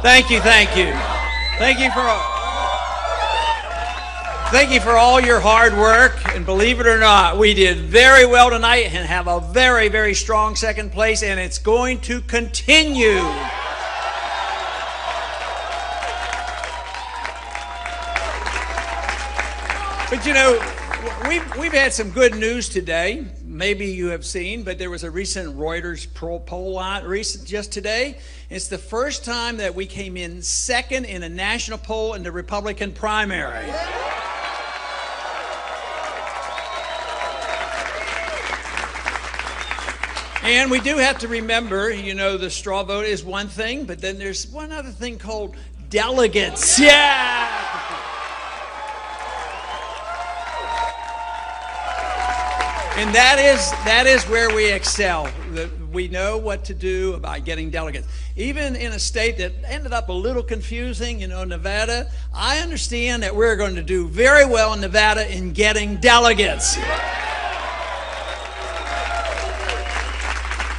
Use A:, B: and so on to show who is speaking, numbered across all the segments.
A: Thank you, thank you. Thank you for all your hard work, and believe it or not, we did very well tonight and have a very, very strong second place, and it's going to continue. But you know, we've had some good news today. Maybe you have seen, but there was a recent Reuters poll out just today. It's the first time that we came in second in a national poll in the Republican primary. And we do have to remember, you know, the straw vote is one thing, but then there's one other thing called delegates. Yeah! And that is where we excel. We know what to do about getting delegates. Even in a state that ended up a little confusing, you know, Nevada, I understand that we're going to do very well in Nevada in getting delegates.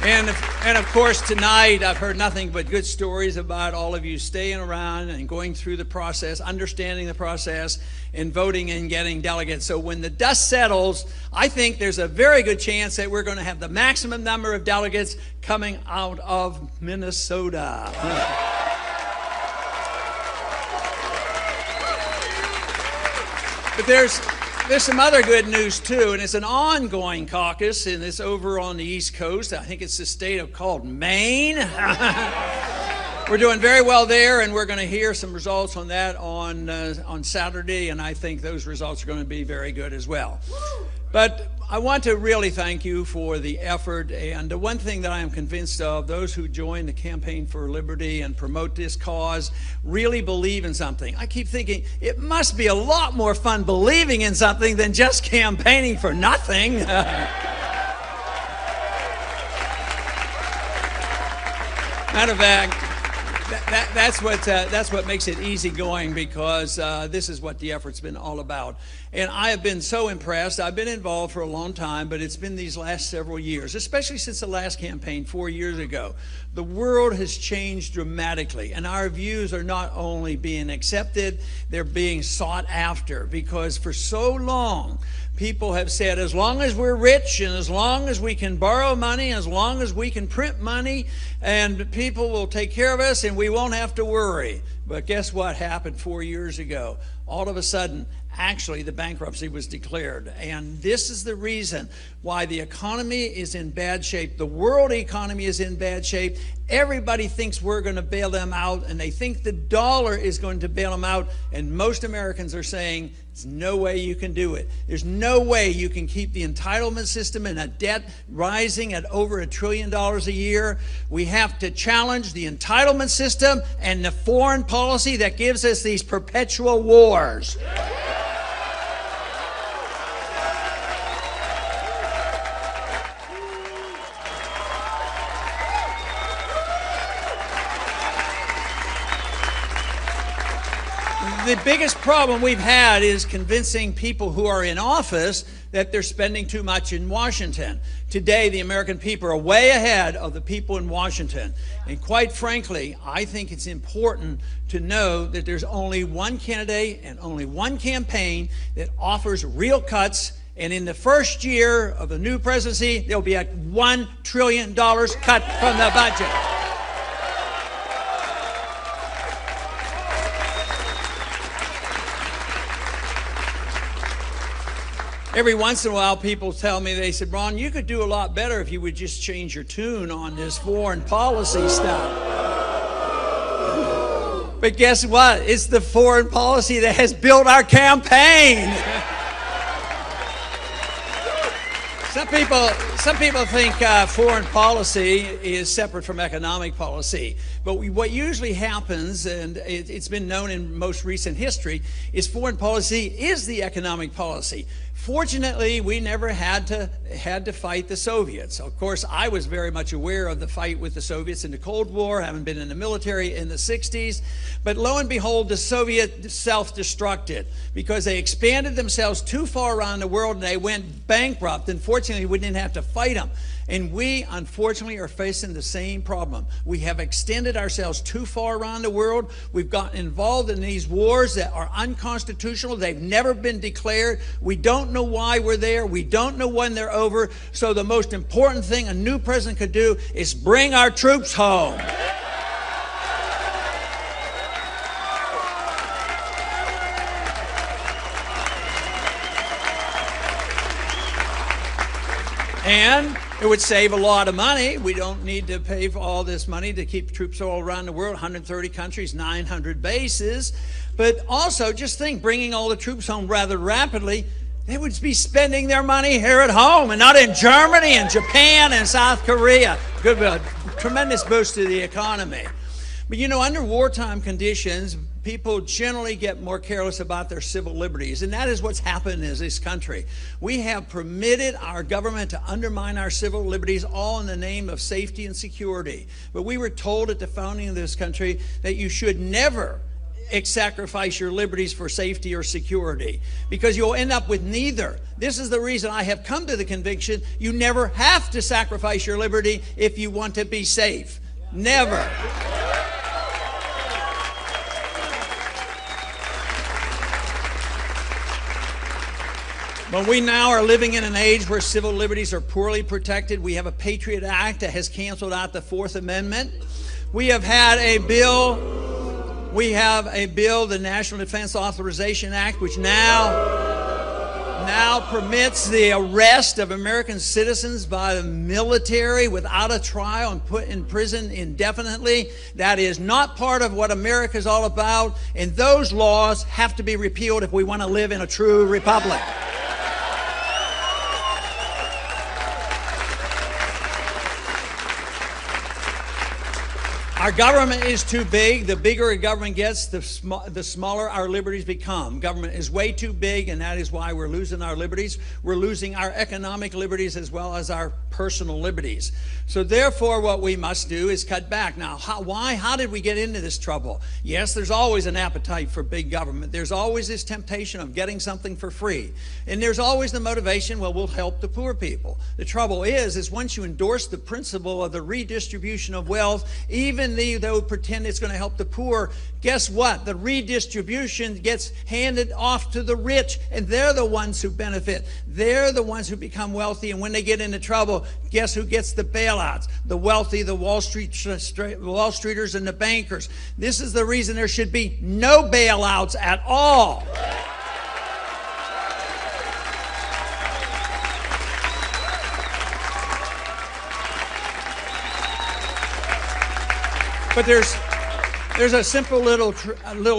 A: And of course, tonight I've heard nothing but good stories about all of you staying around and going through the process, understanding the process, and voting and getting delegates. So when the dust settles, I think there's a very good chance that we're going to have the maximum number of delegates coming out of Minnesota. But there's some other good news too, and it's an ongoing caucus, and it's over on the East Coast. I think it's the state called Maine. We're doing very well there, and we're going to hear some results on that on Saturday, and I think those results are going to be very good as well. But I want to really thank you for the effort, and the one thing that I am convinced of, those who join the Campaign for Liberty and promote this cause really believe in something. I keep thinking it must be a lot more fun believing in something than just campaigning for nothing. Matter of fact, that's what makes it easygoing, because this is what the effort's been all about. And I have been so impressed. I've been involved for a long time, but it's been these last several years, especially since the last campaign 4 years ago. The world has changed dramatically, and our views are not only being accepted, they're being sought after, because for so long, people have said, as long as we're rich and as long as we can borrow money, as long as we can print money, and people will take care of us and we won't have to worry. But guess what happened 4 years ago? All of a sudden, actually, the bankruptcy was declared. And this is the reason why the economy is in bad shape. The world economy is in bad shape. Everybody thinks we're going to bail them out, and they think the dollar is going to bail them out. And most Americans are saying, there's no way you can do it. There's no way you can keep the entitlement system and a debt rising at over $1 trillion a year. We have to challenge the entitlement system and the foreign policy that gives us these perpetual wars. The biggest problem we've had is convincing people who are in office that they're spending too much in Washington. Today, the American people are way ahead of the people in Washington. And quite frankly, I think it's important to know that there's only one candidate and only one campaign that offers real cuts. And in the first year of the new presidency, there'll be a $1 trillion cut from the budget. Every once in a while, people tell me, they said, Ron, you could do a lot better if you would just change your tune on this foreign policy stuff. But guess what? It's the foreign policy that has built our campaign. Some people think foreign policy is separate from economic policy. But what usually happens, and it's been known in most recent history, is foreign policy is the economic policy. Fortunately, we never had to fight the Soviets. Of course, I was very much aware of the fight with the Soviets in the Cold War, having been in the military in the 60s. But lo and behold, the Soviets self-destructed because they expanded themselves too far around the world and they went bankrupt. And fortunately, we didn't have to fight them. And we, unfortunately, are facing the same problem. We have extended ourselves too far around the world. We've gotten involved in these wars that are unconstitutional. They've never been declared. We don't know why we're there. We don't know when they're over. So the most important thing a new president could do is bring our troops home. And it would save a lot of money. We don't need to pay for all this money to keep troops all around the world, 130 countries, 900 bases. But also, just think, bringing all the troops home rather rapidly, they would be spending their money here at home and not in Germany and Japan and South Korea. Good, tremendous boost to the economy. But you know, under wartime conditions, people generally get more careless about their civil liberties, and that is what's happened in this country. We have permitted our government to undermine our civil liberties, all in the name of safety and security. But we were told at the founding of this country that you should never sacrifice your liberties for safety or security, because you'll end up with neither. This is the reason I have come to the conviction you never have to sacrifice your liberty if you want to be safe. Never. But we now are living in an age where civil liberties are poorly protected. We have a Patriot Act that has canceled out the Fourth Amendment. We have had a bill, the National Defense Authorization Act, which now permits the arrest of American citizens by the military without a trial and put in prison indefinitely. That is not part of what America is all about, and those laws have to be repealed if we want to live in a true republic. Our government is too big. The bigger a government gets, the smaller our liberties become. Government is way too big, and that is why we're losing our liberties. We're losing our economic liberties as well as our personal liberties. So therefore, what we must do is cut back. Now, why? How did we get into this trouble? Yes, there's always an appetite for big government. There's always this temptation of getting something for free. And there's always the motivation, well, we'll help the poor people. The trouble is once you endorse the principle of the redistribution of wealth, even though pretend it's going to help the poor, guess what? The redistribution gets handed off to the rich, and they're the ones who benefit. They're the ones who become wealthy, and when they get into trouble, guess who gets the bailouts? The wealthy, the Wall Streeters and the bankers. This is the reason there should be no bailouts at all. But there's a simple little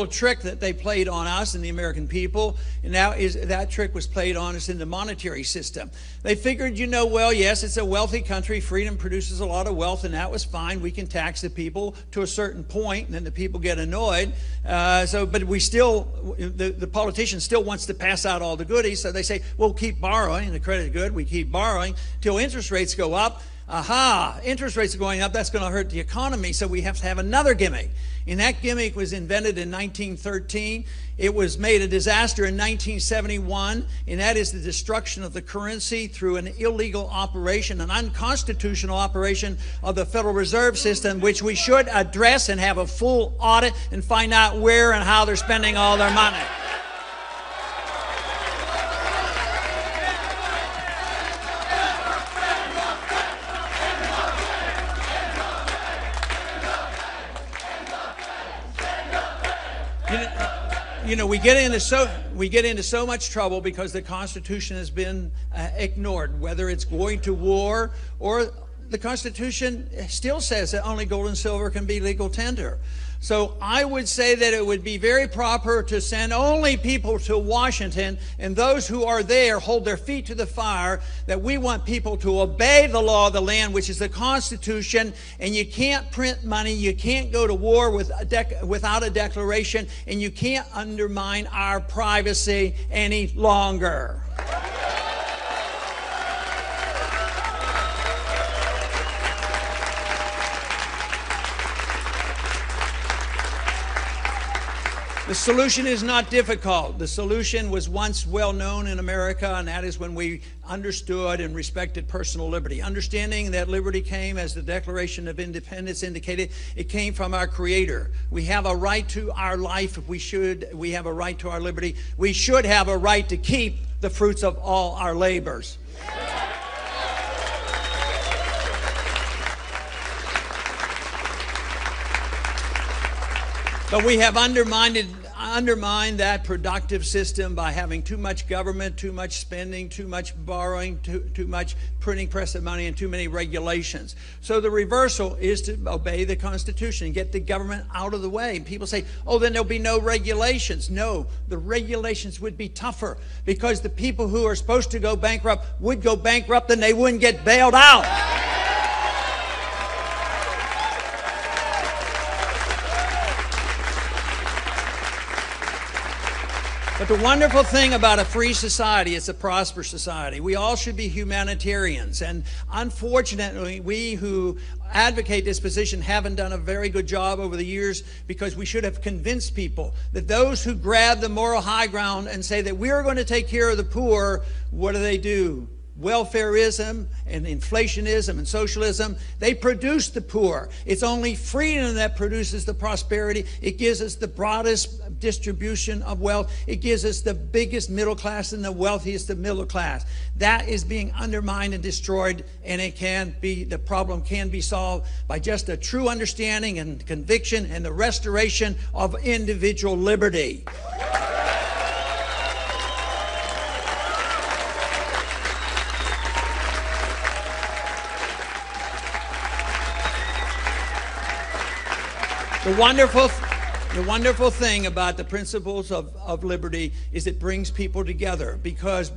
A: trick that they played on us and the American people, and that trick was played on us in the monetary system. They figured, you know, well, yes, it's a wealthy country. Freedom produces a lot of wealth, and that was fine. We can tax the people to a certain point, and then the people get annoyed. But we still, the politician still wants to pass out all the goodies, so they say, we'll keep borrowing. The credit good, we keep borrowing till interest rates go up. Aha, interest rates are going up, that's going to hurt the economy, so we have to have another gimmick. And that gimmick was invented in 1913. It was made a disaster in 1971, and that is the destruction of the currency through an illegal operation, an unconstitutional operation of the Federal Reserve System, which we should address and have a full audit and find out where and how they're spending all their money. You know, we get into so much trouble because the Constitution has been ignored, whether it's going to war or the Constitution still says that only gold and silver can be legal tender. So I would say that it would be very proper to send only people to Washington, and those who are there hold their feet to the fire, that we want people to obey the law of the land, which is the Constitution, and you can't print money, you can't go to war without a declaration, and you can't undermine our privacy any longer. The solution is not difficult. The solution was once well known in America, and that is when we understood and respected personal liberty. Understanding that liberty came, as the Declaration of Independence indicated, it came from our Creator. We have a right to our life. We have a right to our liberty. We should have a right to keep the fruits of all our labors. But we have undermined that productive system by having too much government, too much spending, too much borrowing, too much printing press of money, and too many regulations. So the reversal is to obey the Constitution and get the government out of the way. And people say, oh, then there'll be no regulations. No, the regulations would be tougher because the people who are supposed to go bankrupt would go bankrupt and they wouldn't get bailed out. But the wonderful thing about a free society, it's a prosperous society. We all should be humanitarians. And unfortunately, we who advocate this position haven't done a very good job over the years, because we should have convinced people that those who grab the moral high ground and say that we're going to take care of the poor, what do? Welfareism and inflationism and socialism, they produce the poor. It's only freedom that produces the prosperity. It gives us the broadest distribution of wealth. It gives us the biggest middle class and the wealthiest of middle class. That is being undermined and destroyed, and the problem can be solved by just a true understanding and conviction and the restoration of individual liberty. The wonderful thing about the principles of liberty is it brings people together, because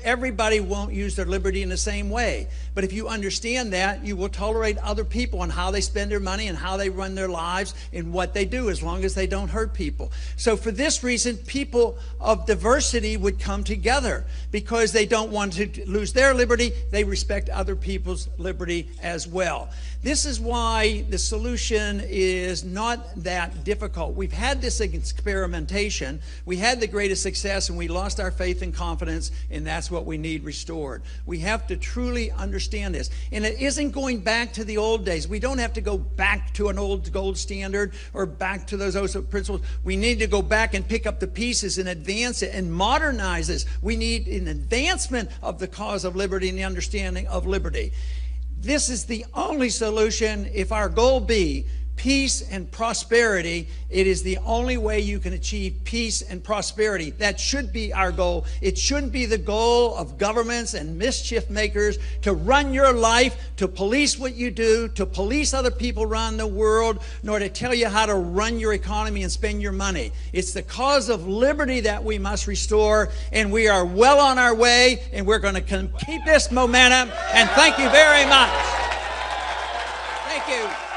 A: everybody won't use their liberty in the same way. But if you understand that, you will tolerate other people and how they spend their money and how they run their lives and what they do, as long as they don't hurt people. So for this reason, people of diversity would come together because they don't want to lose their liberty. They respect other people's liberty as well. This is why the solution is not that difficult. We've had this experimentation. We had the greatest success, and we lost our faith and confidence, and that's what we need restored. We have to truly understand this. And it isn't going back to the old days. We don't have to go back to an old gold standard or back to those principles. We need to go back and pick up the pieces and advance it and modernize this. We need an advancement of the cause of liberty and the understanding of liberty. This is the only solution. If our goal be peace and prosperity, it is the only way you can achieve peace and prosperity. That should be our goal. It shouldn't be the goal of governments and mischief makers to run your life, to police what you do, to police other people around the world, nor to tell you how to run your economy and spend your money. It's the cause of liberty that we must restore, and we are well on our way, and we're going to keep this momentum. And thank you very much. Thank you.